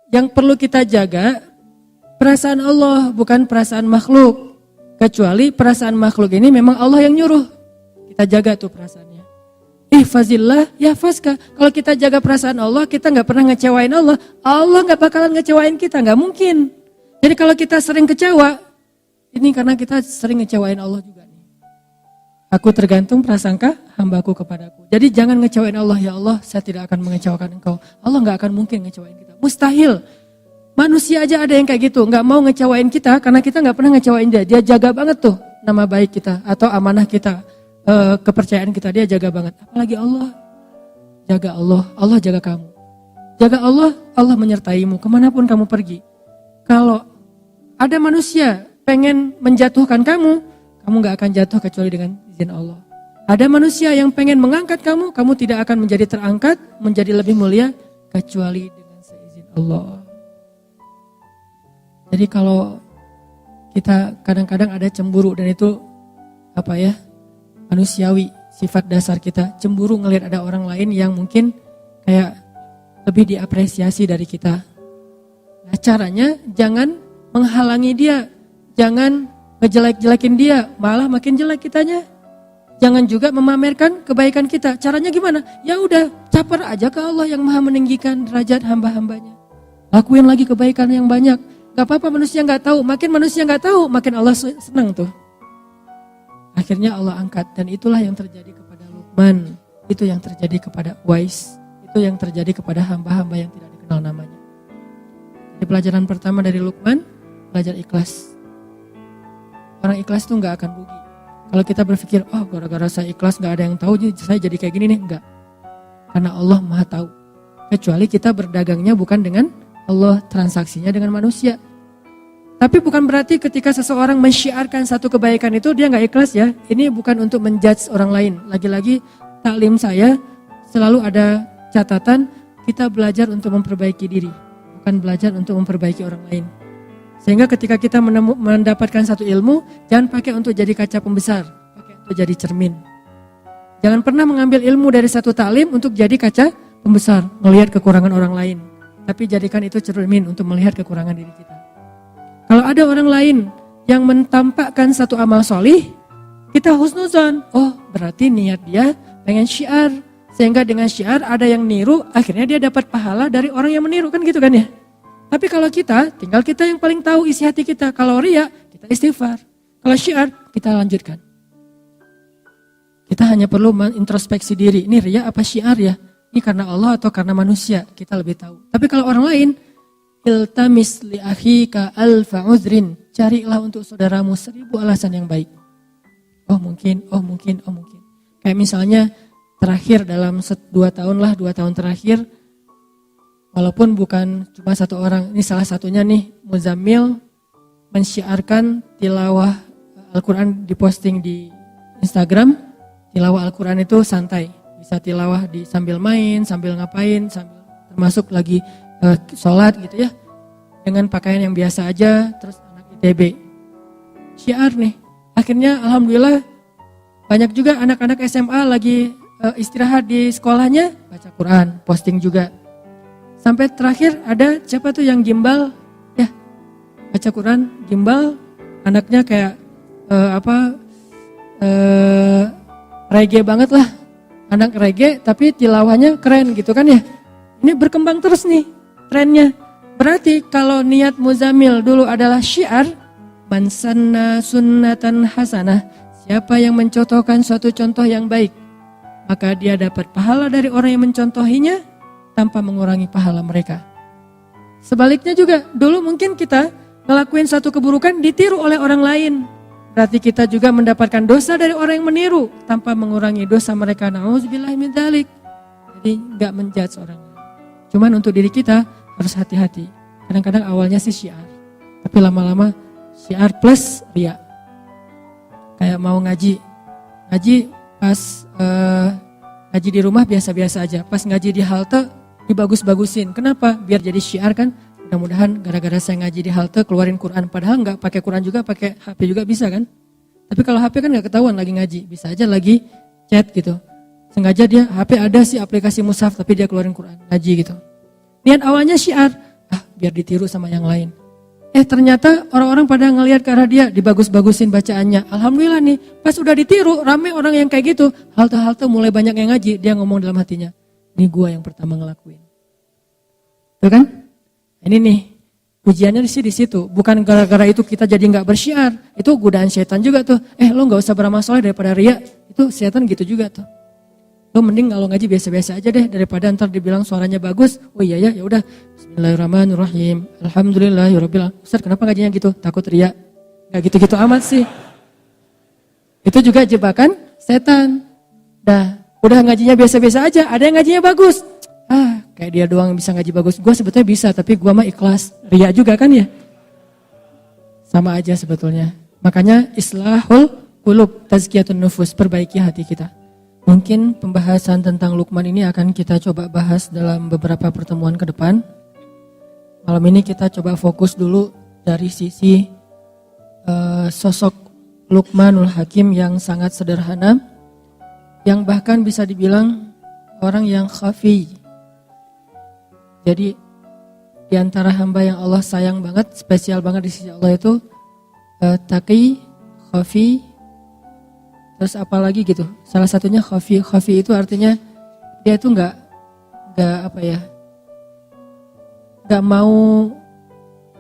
yang perlu kita jaga perasaan Allah, bukan perasaan makhluk. Kecuali perasaan makhluk ini memang Allah yang nyuruh. Kita jaga tuh perasaannya. Ihfazillah yahfazka. Kalau kita jaga perasaan Allah, kita gak pernah ngecewain Allah. Allah gak bakalan ngecewain kita, gak mungkin. Jadi kalau kita sering kecewa, ini karena kita sering ngecewain Allah juga nih. Aku tergantung prasangka hambaku kepadaku. Jadi jangan ngecewain Allah, ya Allah saya tidak akan mengecewakan engkau. Allah gak akan mungkin ngecewain kita. Mustahil. Manusia aja ada yang kayak gitu, gak mau ngecewain kita karena kita gak pernah ngecewain dia. Dia jaga banget tuh nama baik kita atau amanah kita, kepercayaan kita, dia jaga banget. Apalagi Allah. Jaga Allah, Allah jaga kamu. Jaga Allah, Allah menyertaimu kemanapun kamu pergi. Kalau ada manusia pengen menjatuhkan kamu, kamu gak akan jatuh kecuali dengan izin Allah. Ada manusia yang pengen mengangkat kamu, kamu tidak akan menjadi terangkat, menjadi lebih mulia, kecuali dengan seizin Allah. Jadi kalau kita kadang-kadang ada cemburu dan itu manusiawi, sifat dasar kita. Cemburu ngelihat ada orang lain yang mungkin kayak lebih diapresiasi dari kita. Nah, caranya jangan menghalangi dia, jangan ngejelek-jelekin dia, malah makin jelek kitanya. Jangan juga memamerkan kebaikan kita. Caranya gimana? Ya udah, caper aja ke Allah yang Maha meninggikan derajat hamba-hambanya. Lakuin lagi kebaikan yang banyak. Gak apa-apa manusia gak tahu, makin manusia gak tahu, makin Allah senang tuh. Akhirnya Allah angkat, dan itulah yang terjadi kepada Luqman. Itu yang terjadi kepada Uwais. Itu yang terjadi kepada hamba-hamba yang tidak dikenal namanya. Jadi pelajaran pertama dari Luqman, belajar ikhlas. Orang ikhlas tuh gak akan rugi. Kalau kita berpikir, oh gara-gara saya ikhlas gak ada yang tahu, saya jadi kayak gini nih. Enggak. Karena Allah Maha tahu. Kecuali kita berdagangnya bukan dengan Allah, transaksinya dengan manusia. Tapi bukan berarti ketika seseorang mensyiarkan satu kebaikan itu dia gak ikhlas ya. Ini bukan untuk menjudge orang lain. Lagi-lagi taklim saya selalu ada catatan, kita belajar untuk memperbaiki diri. Bukan belajar untuk memperbaiki orang lain. Sehingga ketika kita mendapatkan satu ilmu, jangan pakai untuk jadi kaca pembesar, pakai untuk jadi cermin. Jangan pernah mengambil ilmu dari satu taklim untuk jadi kaca pembesar, melihat kekurangan orang lain. Tapi jadikan itu cermin untuk melihat kekurangan diri kita. Kalau ada orang lain yang mentampakkan satu amal solih, kita husnuzon. Oh berarti niat dia pengen syiar. Sehingga dengan syiar ada yang niru, akhirnya dia dapat pahala dari orang yang meniru, kan gitu kan ya. Tapi kalau kita, tinggal kita yang paling tahu isi hati kita. Kalau riya, kita istighfar. Kalau syiar, kita lanjutkan. Kita hanya perlu introspeksi diri. Ini riya apa syiar ya? Ini karena Allah atau karena manusia? Kita lebih tahu. Tapi kalau orang lain, iltamis li akhika alfa uzrin. Carilah untuk saudaramu 1000 alasan yang baik. Oh mungkin. Kayak misalnya terakhir dalam 2 tahun terakhir, walaupun bukan cuma satu orang, ini salah satunya nih, Muzammil mensyiarkan tilawah Al-Quran, diposting di Instagram. Tilawah Al-Quran itu santai, bisa tilawah sambil main, sambil ngapain, sambil termasuk lagi sholat gitu ya, dengan pakaian yang biasa aja. Terus anak ITB syiar nih, akhirnya alhamdulillah banyak juga anak-anak SMA lagi istirahat di sekolahnya, baca Quran, posting juga. Sampai terakhir ada siapa tuh yang gimbal ya, baca Quran gimbal, anaknya kayak reggae banget lah, anak reggae tapi tilawahnya keren gitu kan ya. Ini berkembang terus nih trennya. Berarti kalau niat Muzammil dulu adalah syiar, man sanna sunnatan hasanah, siapa yang mencontohkan suatu contoh yang baik, maka dia dapat pahala dari orang yang mencontohinya tanpa mengurangi pahala mereka. Sebaliknya juga, dulu mungkin kita ngelakuin satu keburukan ditiru oleh orang lain. Berarti kita juga mendapatkan dosa dari orang yang meniru tanpa mengurangi dosa mereka. Nauzubillahi min dzalik. Jadi enggak menjudge orang lain. Cuman untuk diri kita harus hati-hati. Kadang-kadang awalnya sih syiar, tapi lama-lama syiar plus riya. Kayak mau ngaji pas ngaji di rumah biasa-biasa aja. Pas ngaji di halte dibagus-bagusin. Kenapa? Biar jadi syiar kan. Mudah-mudahan gara-gara saya ngaji di halte keluarin Quran. Padahal nggak pakai Quran juga, pakai HP juga bisa kan. Tapi kalau HP kan nggak ketahuan lagi ngaji. Bisa aja lagi chat gitu. Sengaja dia HP ada sih aplikasi mushaf tapi dia keluarin Quran ngaji gitu. Niat awalnya syiar. biar ditiru sama yang lain. Ternyata orang-orang pada ngelihat ke arah dia, dibagus-bagusin bacaannya. Alhamdulillah nih, pas udah ditiru, rame orang yang kayak gitu. Halte-halte mulai banyak yang ngaji, dia ngomong dalam hatinya, ini gua yang pertama ngelakuin. Tuh kan? Ini nih, ujiannya di situ. Bukan gara-gara itu kita jadi nggak bersyiar. Itu godaan setan juga tuh. Lo nggak usah beramal soleh daripada ria. Itu setan gitu juga tuh. Lo mending kalau ngaji biasa-biasa aja deh daripada ntar dibilang suaranya bagus. Oh iya ya udah. Bismillahirrahmanirrahim. Alhamdulillahirabbil alamin. Ustaz, kenapa ngajinya gitu? Takut ria. Nggak gitu-gitu amat sih. Itu juga jebakan setan. Udah ngajinya biasa-biasa aja. Ada yang ngajinya bagus. Kayak dia doang yang bisa ngaji bagus. Gue sebetulnya bisa, tapi gue mah ikhlas. Ria juga kan ya? Sama aja sebetulnya. Makanya islahul qulub, tazkiyatun nufus, perbaiki hati kita. Mungkin pembahasan tentang Luqman ini akan kita coba bahas dalam beberapa pertemuan ke depan. Malam ini kita coba fokus dulu dari sisi sosok Luqmanul Hakim yang sangat sederhana, yang bahkan bisa dibilang orang yang khafi. Jadi di antara hamba yang Allah sayang banget, spesial banget di sisi Allah itu taqi, khafi, terus apa lagi gitu. Salah satunya khafi. Khafi itu artinya dia itu nggak mau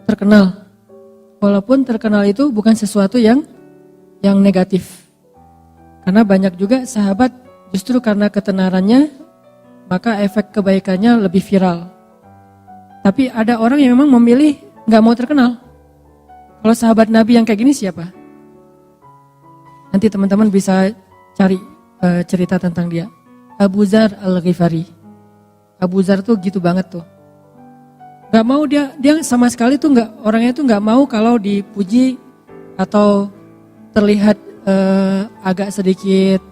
terkenal. Walaupun terkenal itu bukan sesuatu yang negatif. Karena banyak juga sahabat justru karena ketenarannya maka efek kebaikannya lebih viral. Tapi ada orang yang memang memilih nggak mau terkenal. Kalau sahabat Nabi yang kayak gini siapa? Nanti teman-teman bisa cari cerita tentang dia. Abu Dzar Al-Ghifari. Abu Dzar tuh gitu banget tuh. Gak mau dia sama sekali tuh orangnya tuh gak mau kalau dipuji atau terlihat agak sedikit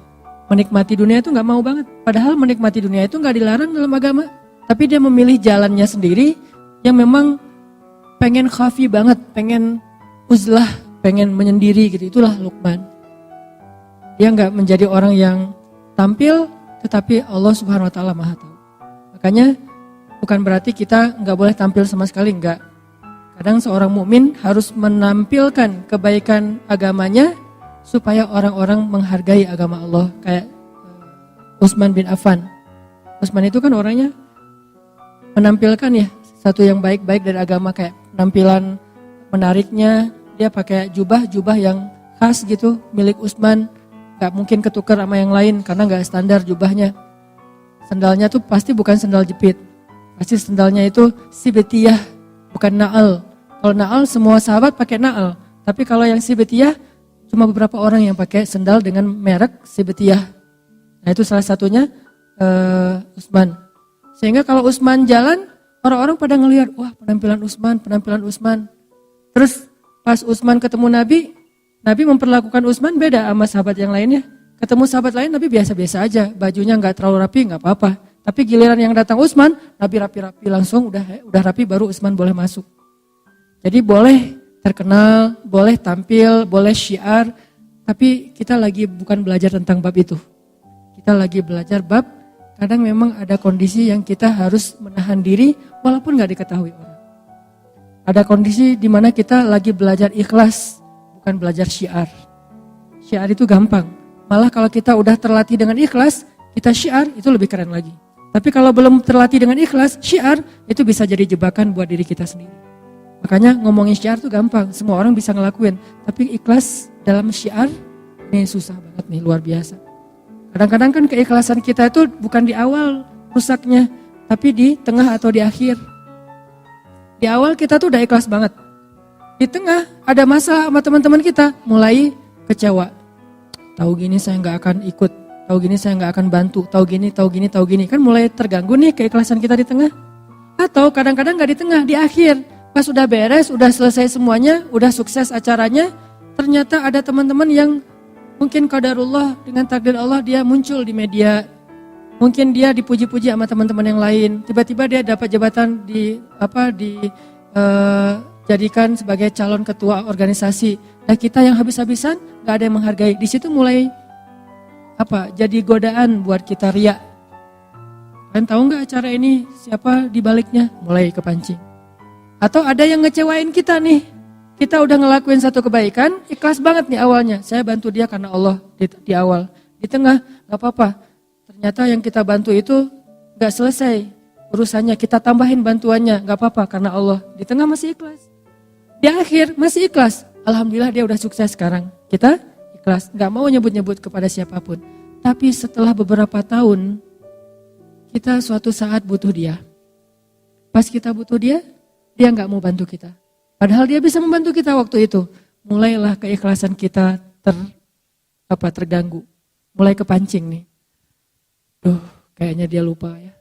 menikmati dunia itu gak mau banget. Padahal menikmati dunia itu gak dilarang dalam agama. Tapi dia memilih jalannya sendiri yang memang pengen khafi banget, pengen uzlah, pengen menyendiri gitu. Itulah Luqman. Dia nggak menjadi orang yang tampil, tetapi Allah Subhanahu Wa Taala Maha Tahu. Makanya bukan berarti kita nggak boleh tampil sama sekali, nggak. Kadang seorang mukmin harus menampilkan kebaikan agamanya supaya orang-orang menghargai agama Allah. Kayak Utsman bin Affan. Utsman itu kan orangnya menampilkan ya satu yang baik-baik dari agama, kayak penampilan menariknya. Dia pakai jubah yang khas gitu milik Utsman. Gak mungkin ketukar sama yang lain karena gak standar jubahnya. Sendalnya tuh pasti bukan sendal jepit. Pasti sendalnya itu sibetiyah, bukan na'al. Kalau na'al semua sahabat pakai na'al. Tapi kalau yang sibetiyah cuma beberapa orang yang pakai sendal dengan merek sibetiyah. Nah itu salah satunya Utsman. Sehingga kalau Utsman jalan, orang-orang pada ngelihat, wah penampilan Utsman. Terus pas Utsman ketemu Nabi memperlakukan Utsman beda sama sahabat yang lainnya. Ketemu sahabat lain Nabi biasa-biasa aja, bajunya nggak terlalu rapi, nggak apa-apa. Tapi giliran yang datang Utsman, Nabi rapi-rapi langsung, udah rapi baru Utsman boleh masuk. Jadi boleh terkenal, boleh tampil, boleh syiar, tapi kita lagi bukan belajar tentang bab itu. Kita lagi belajar bab, kadang memang ada kondisi yang kita harus menahan diri walaupun nggak diketahui orang. Ada kondisi di mana kita lagi belajar ikhlas, bukan belajar syiar. Syiar itu gampang. Malah kalau kita udah terlatih dengan ikhlas, kita syiar itu lebih keren lagi. Tapi kalau belum terlatih dengan ikhlas, syiar itu bisa jadi jebakan buat diri kita sendiri. Makanya ngomongin syiar itu gampang, semua orang bisa ngelakuin. Tapi ikhlas dalam syiar ini susah banget nih, luar biasa. Kadang-kadang kan keikhlasan kita itu bukan di awal rusaknya, tapi di tengah atau di akhir. Di awal kita tuh udah ikhlas banget. Di tengah ada masalah sama teman-teman kita, mulai kecewa. Tahu gini saya nggak akan ikut, tahu gini saya nggak akan bantu, tahu gini, kan mulai terganggu nih keikhlasan kita di tengah. Atau kadang-kadang nggak di tengah, di akhir. Pas udah beres, udah selesai semuanya, udah sukses acaranya, ternyata ada teman-teman yang mungkin qadarullah dengan takdir Allah dia muncul di media. Mungkin dia dipuji-puji sama teman-teman yang lain. Tiba-tiba dia dapat jabatan jadikan sebagai calon ketua organisasi. Nah kita yang habis-habisan gak ada yang menghargai. Di situ mulai jadi godaan buat kita riya. Kalian tahu gak acara ini siapa di baliknya? Mulai kepancing. Atau ada yang ngecewain kita nih. Kita udah ngelakuin satu kebaikan, ikhlas banget nih awalnya. Saya bantu dia karena Allah di awal. Di tengah, gak apa-apa. Ternyata yang kita bantu itu gak selesai urusannya. Kita tambahin bantuannya, gak apa-apa karena Allah. Di tengah masih ikhlas. Di akhir masih ikhlas. Alhamdulillah dia udah sukses sekarang. Kita ikhlas, gak mau nyebut-nyebut kepada siapapun. Tapi setelah beberapa tahun, kita suatu saat butuh dia. Pas kita butuh dia gak mau bantu kita. Padahal dia bisa membantu kita waktu itu. Mulailah keikhlasan kita terganggu. Mulai kepancing nih. Kayaknya dia lupa ya.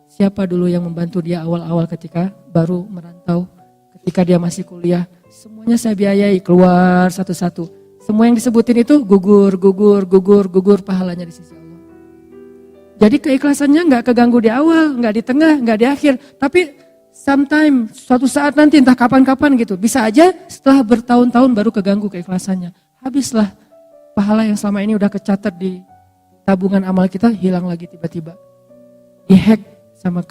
Siapa dulu yang membantu dia awal-awal ketika baru merantau. Ketika dia masih kuliah. Semuanya saya biayai keluar satu-satu. Semua yang disebutin itu gugur pahalanya di sisi Allah. Jadi keikhlasannya gak keganggu di awal, gak di tengah, gak di akhir. Tapi sometime, suatu saat nanti entah kapan-kapan gitu. Bisa aja setelah bertahun-tahun baru keganggu keikhlasannya. Habislah pahala yang selama ini udah kecatat di tabungan amal kita hilang lagi tiba-tiba. Dihack sama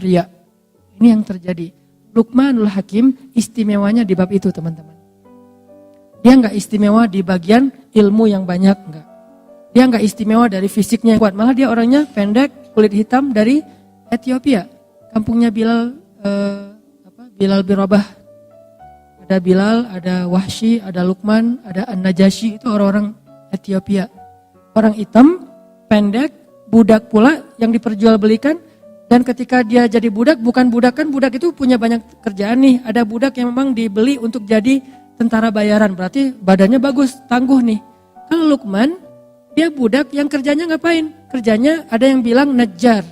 riya. Ini yang terjadi. Luqmanul Hakim istimewanya di bab itu teman-teman. Dia gak istimewa di bagian ilmu yang banyak, enggak. Dia gak istimewa dari fisiknya yang kuat. Malah dia orangnya pendek, kulit hitam dari Ethiopia. Kampungnya Bilal bin Rabah. Ada Bilal, ada Wahsy, ada Luqman, ada An-Najasyi, itu orang-orang Ethiopia. Orang hitam, pendek, budak pula yang diperjualbelikan. Dan ketika dia jadi budak, bukan budak kan, budak itu punya banyak kerjaan nih. Ada budak yang memang dibeli untuk jadi tentara bayaran, berarti badannya bagus, tangguh nih. Kalau Luqman, dia budak yang kerjanya ngapain? Kerjanya ada yang bilang najjar.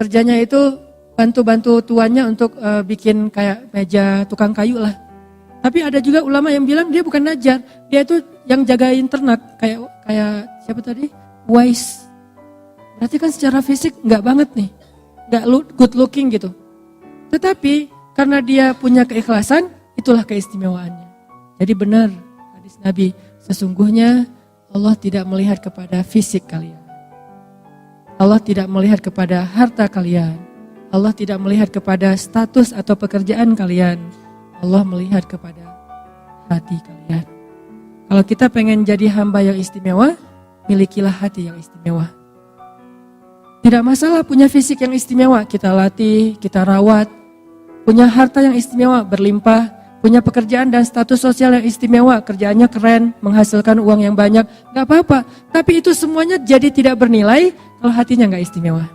Kerjanya itu bantu-bantu tuannya untuk bikin kayak meja tukang kayu lah. Tapi ada juga ulama yang bilang dia bukan najjar, dia itu yang jagain ternak kayak siapa tadi? Wise. Berarti kan secara fisik nggak banget nih, nggak good looking gitu. Tetapi karena dia punya keikhlasan, itulah keistimewaannya. Jadi benar hadis Nabi, sesungguhnya Allah tidak melihat kepada fisik kalian. Allah tidak melihat kepada harta kalian. Allah tidak melihat kepada status atau pekerjaan kalian. Allah melihat kepada hati kalian. Kalau kita pengen jadi hamba yang istimewa, milikilah hati yang istimewa. Tidak masalah punya fisik yang istimewa, kita latih, kita rawat. Punya harta yang istimewa, berlimpah. Punya pekerjaan dan status sosial yang istimewa, kerjaannya keren, menghasilkan uang yang banyak. Gak apa-apa, tapi itu semuanya jadi tidak bernilai kalau hatinya gak istimewa.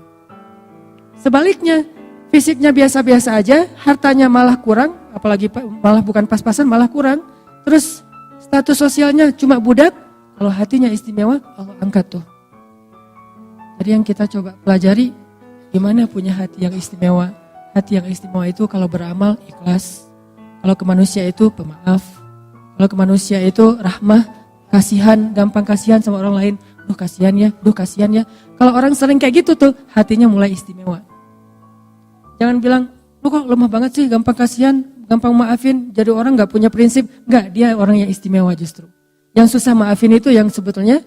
Sebaliknya, fisiknya biasa-biasa aja, hartanya malah kurang, apalagi malah bukan pas-pasan, malah kurang. Terus status sosialnya cuma budak, kalau hatinya istimewa, Allah angkat tuh. Jadi yang kita coba pelajari, gimana punya hati yang istimewa. Hati yang istimewa itu kalau beramal ikhlas, kalau ke manusia itu pemaaf, kalau ke manusia itu rahmah, kasihan, gampang kasihan sama orang lain. Kasihan ya. Kalau orang sering kayak gitu tuh, hatinya mulai istimewa. Jangan bilang, lu kok lemah banget sih, gampang kasihan, gampang maafin, jadi orang gak punya prinsip. Enggak, dia orang yang istimewa justru. Yang susah maafin itu yang sebetulnya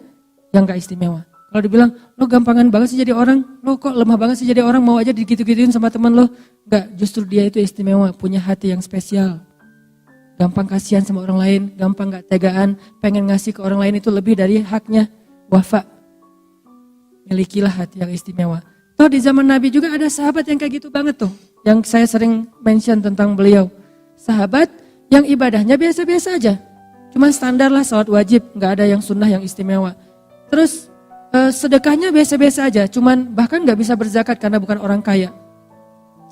yang gak istimewa. Kalau dibilang, lu gampangan banget sih jadi orang, lu kok lemah banget sih jadi orang, mau aja digitu-gituin sama teman lu. Enggak, justru dia itu istimewa, punya hati yang spesial. Gampang kasihan sama orang lain, gampang gak tegaan, pengen ngasih ke orang lain itu lebih dari haknya. Wafa, milikilah hati yang istimewa. Toh di zaman Nabi juga ada sahabat yang kayak gitu banget tuh. Yang saya sering mention tentang beliau. Sahabat yang ibadahnya biasa-biasa aja. Cuman standar lah salat wajib, gak ada yang sunnah yang istimewa. Terus sedekahnya biasa-biasa aja. Cuman bahkan gak bisa berzakat karena bukan orang kaya.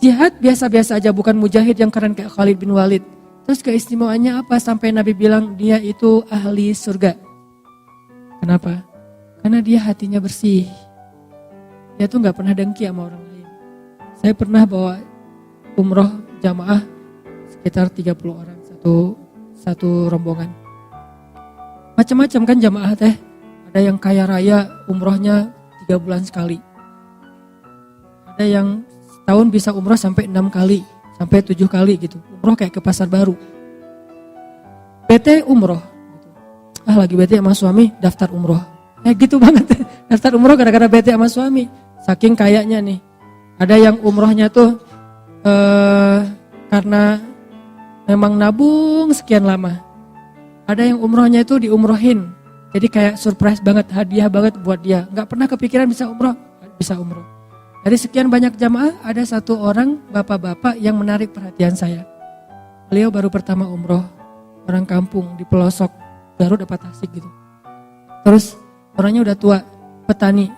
Jihad biasa-biasa aja, bukan mujahid yang keren kayak Khalid bin Walid. Terus keistimewaannya apa? Sampai Nabi bilang dia itu ahli surga. Kenapa? Karena dia hatinya bersih. Dia tuh gak pernah dengki sama orang lain. Saya pernah bawa umroh jamaah sekitar 30 orang satu rombongan. Macam-macam kan jamaah teh. Ada yang kaya raya umrohnya 3 bulan sekali. Ada yang setahun bisa umroh sampai 6 kali, sampai 7 kali gitu. Umroh kayak ke pasar baru. bete umroh. Lagi bete sama suami, daftar umroh. Gitu banget. Daftar umroh gara-gara bete sama suami. Saking kayaknya nih. Ada yang umrohnya tuh karena memang nabung sekian lama. Ada yang umrohnya itu diumrohin. Jadi kayak surprise banget, hadiah banget buat dia. Gak pernah kepikiran bisa umroh. Dari sekian banyak jamaah, ada satu orang bapak-bapak yang menarik perhatian saya. Beliau baru pertama umroh, orang kampung di pelosok Garut dapat Tasik gitu. Terus orangnya udah tua, petani.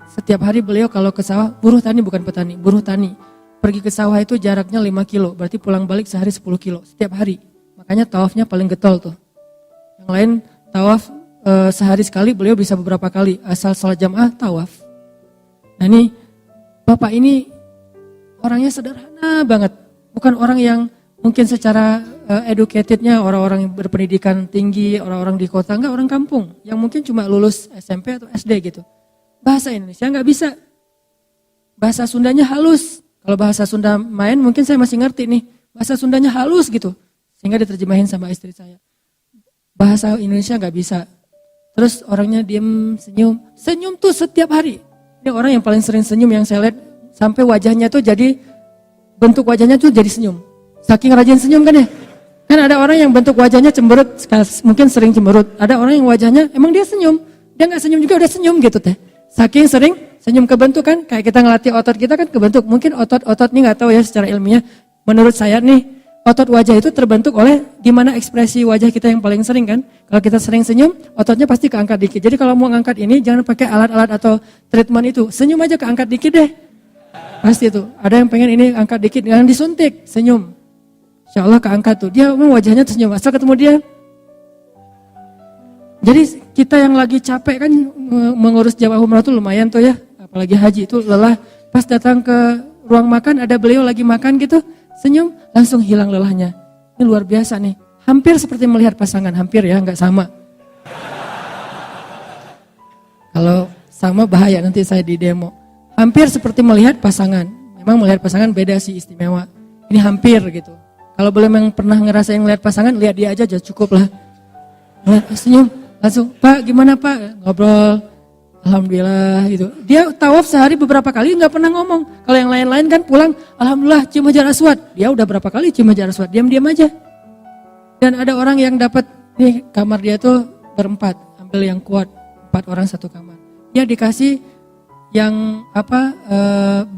Setiap hari beliau kalau ke sawah, buruh tani bukan petani, buruh tani. Pergi ke sawah itu jaraknya 5 kilo, berarti pulang balik sehari 10 kilo setiap hari. Makanya tawafnya paling getol tuh. Yang lain tawaf sehari sekali, beliau bisa beberapa kali. Asal salat jamaah tawaf. Nah ini bapak ini orangnya sederhana banget. Bukan orang yang mungkin secara educatednya orang-orang yang berpendidikan tinggi, orang-orang di kota. Enggak, orang kampung yang mungkin cuma lulus SMP atau SD gitu. Bahasa Indonesia nggak bisa. Bahasa Sundanya halus. Kalau bahasa Sunda main mungkin saya masih ngerti nih. Bahasa Sundanya halus gitu. Sehingga diterjemahin sama istri saya. Bahasa Indonesia nggak bisa. Terus orangnya diem, senyum. Senyum tuh setiap hari. Ini orang yang paling sering senyum yang saya lihat. Sampai wajahnya tuh jadi, bentuk wajahnya tuh jadi senyum. Saking rajin senyum kan ya. Kan ada orang yang bentuk wajahnya cemberut, mungkin sering cemberut. Ada orang yang wajahnya emang dia senyum. Dia nggak senyum juga udah senyum gitu teh. Saking sering senyum kebentuk kan. Kayak kita ngelatih otot kita kan kebentuk. Mungkin otot-otot ini nggak tahu ya secara ilmiah. Menurut saya nih, otot wajah itu terbentuk oleh gimana ekspresi wajah kita yang paling sering kan. Kalau kita sering senyum, ototnya pasti keangkat dikit. Jadi kalau mau ngangkat ini, jangan pakai alat-alat atau treatment itu. Senyum aja keangkat dikit deh. Pasti itu. Ada yang pengen ini angkat dikit, jangan disuntik, senyum. Insya Allah keangkat tuh. Dia wajahnya senyum, asal ketemu dia. Jadi kita yang lagi capek kan mengurus jamaah umrah tuh lumayan tuh ya. Apalagi haji itu lelah. Pas datang ke ruang makan, ada beliau lagi makan gitu. Senyum, langsung hilang lelahnya. Ini luar biasa nih. Hampir seperti melihat pasangan, hampir ya, nggak sama. Kalau sama bahaya nanti saya di demo. Hampir seperti melihat pasangan. Memang melihat pasangan beda sih, istimewa. Ini hampir gitu. Kalau belum yang pernah ngerasain melihat pasangan, lihat dia aja cukup lah. Senyum, langsung, Pak gimana Pak? Ngobrol. Alhamdulillah gitu. Dia tawaf sehari beberapa kali nggak pernah ngomong. Kalau yang lain-lain kan pulang, alhamdulillah cium hajar aswad. Dia udah berapa kali cium hajar aswad, diam-diam aja. Dan ada orang yang dapat nih kamar dia tuh berempat, ambil yang kuat, 4 orang satu kamar. Dia dikasih yang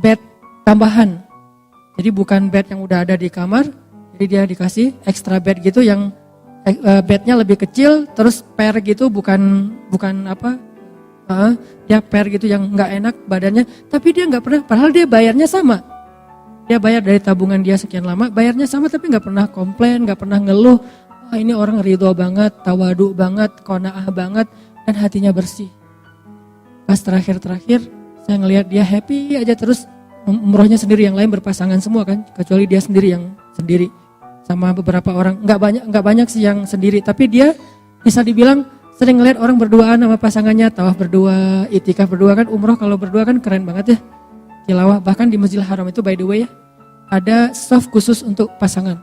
bed tambahan. Jadi bukan bed yang udah ada di kamar, jadi dia dikasih extra bed gitu yang bednya lebih kecil, terus pair gitu bukan dia pair gitu yang nggak enak badannya, tapi dia nggak pernah, padahal dia bayarnya sama, dia bayar dari tabungan dia sekian lama, bayarnya sama tapi nggak pernah komplain, nggak pernah ngeluh. Wah ini orang ridho banget, tawadu banget, qanaah banget, dan hatinya bersih. Pas terakhir saya ngelihat dia happy aja terus, umrohnya sendiri, yang lain berpasangan semua kan, kecuali dia sendiri yang sendiri sama beberapa orang, nggak banyak sih yang sendiri, tapi dia bisa dibilang sering ngeliat orang berduaan sama pasangannya, tawaf berdua, itikaf berdua kan, umroh kalau berdua kan keren banget ya. Tilawah, bahkan di Masjidil Haram itu by the way ya, ada soft khusus untuk pasangan.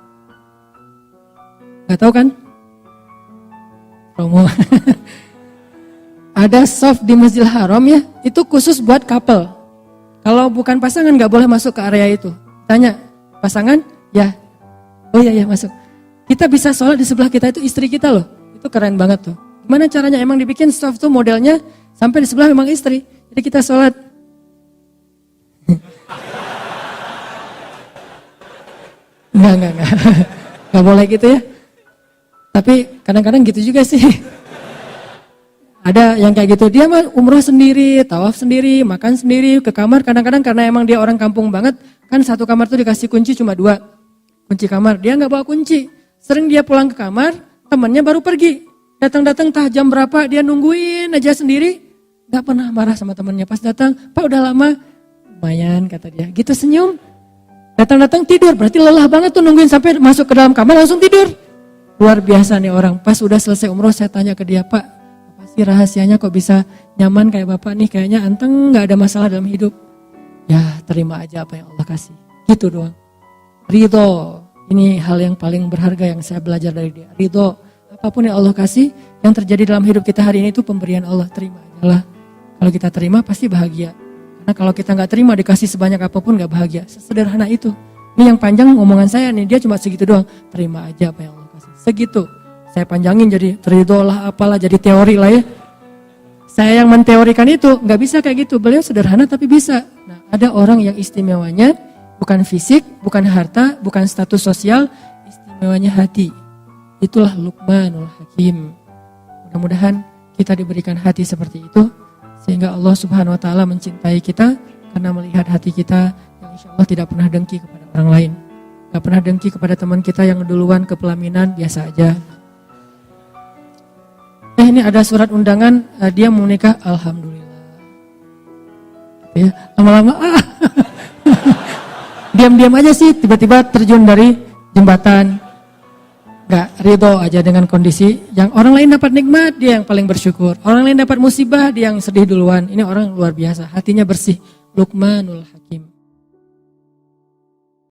Gak tahu kan? Promo. Ada soft di Masjidil Haram ya, itu khusus buat couple. Kalau bukan pasangan gak boleh masuk ke area itu. Tanya, pasangan? Ya. Oh iya masuk. Kita bisa sholat di sebelah kita itu istri kita loh. Itu keren banget tuh. Gimana caranya? Emang dibikin soft tuh modelnya sampai di sebelah memang istri. Jadi kita sholat. Enggak. Enggak boleh gitu ya. Tapi kadang-kadang gitu juga sih. Ada yang kayak gitu. Dia mah umroh sendiri, tawaf sendiri, makan sendiri, ke kamar. Kadang-kadang karena emang dia orang kampung banget, kan satu kamar tuh dikasih kunci cuma 2. Kunci kamar. Dia nggak bawa kunci. Sering dia pulang ke kamar, temannya baru pergi. Datang-datang tah jam berapa dia nungguin aja sendiri, gak pernah marah sama temannya. Pas datang, Pak udah lama, lumayan kata dia, gitu senyum. Datang-datang tidur, berarti lelah banget tuh nungguin sampai masuk ke dalam kamar langsung tidur. Luar biasa nih orang. Pas udah selesai umroh saya tanya ke dia, Pak apa sih rahasianya kok bisa nyaman kayak Bapak nih, kayaknya anteng gak ada masalah dalam hidup. Ya terima aja apa yang Allah kasih, gitu doang. Ridho, ini hal yang paling berharga yang saya belajar dari dia. Ridho. Apapun yang Allah kasih, yang terjadi dalam hidup kita hari ini itu pemberian Allah, terima aja lah. Kalau kita terima pasti bahagia. Karena kalau kita gak terima dikasih sebanyak apapun gak bahagia. Sesederhana itu. Ini yang panjang omongan saya nih, dia cuma segitu doang. Terima aja apa yang Allah kasih. Segitu. Saya panjangin jadi teridolah apalah, jadi teori lah ya. Saya yang menteorikan itu, nggak bisa kayak gitu. Beliau sederhana tapi bisa. Nah, ada orang yang istimewanya bukan fisik, bukan harta, bukan status sosial, istimewanya hati. Itulah Luqmanul Hakim. Mudah-mudahan kita diberikan hati seperti itu, sehingga Allah Subhanahu Wa Taala mencintai kita karena melihat hati kita yang insya Allah tidak pernah dengki kepada orang lain, nggak pernah dengki kepada teman kita yang duluan ke pelaminan, biasa aja. Ini ada surat undangan, dia mau nikah, alhamdulillah. Ya, lama-lama diam-diam aja sih, tiba-tiba terjun dari jembatan. Gak ridho aja dengan kondisi yang orang lain dapat nikmat, dia yang paling bersyukur. Orang lain dapat musibah, dia yang sedih duluan. Ini orang luar biasa, hatinya bersih. Luqmanul Hakim.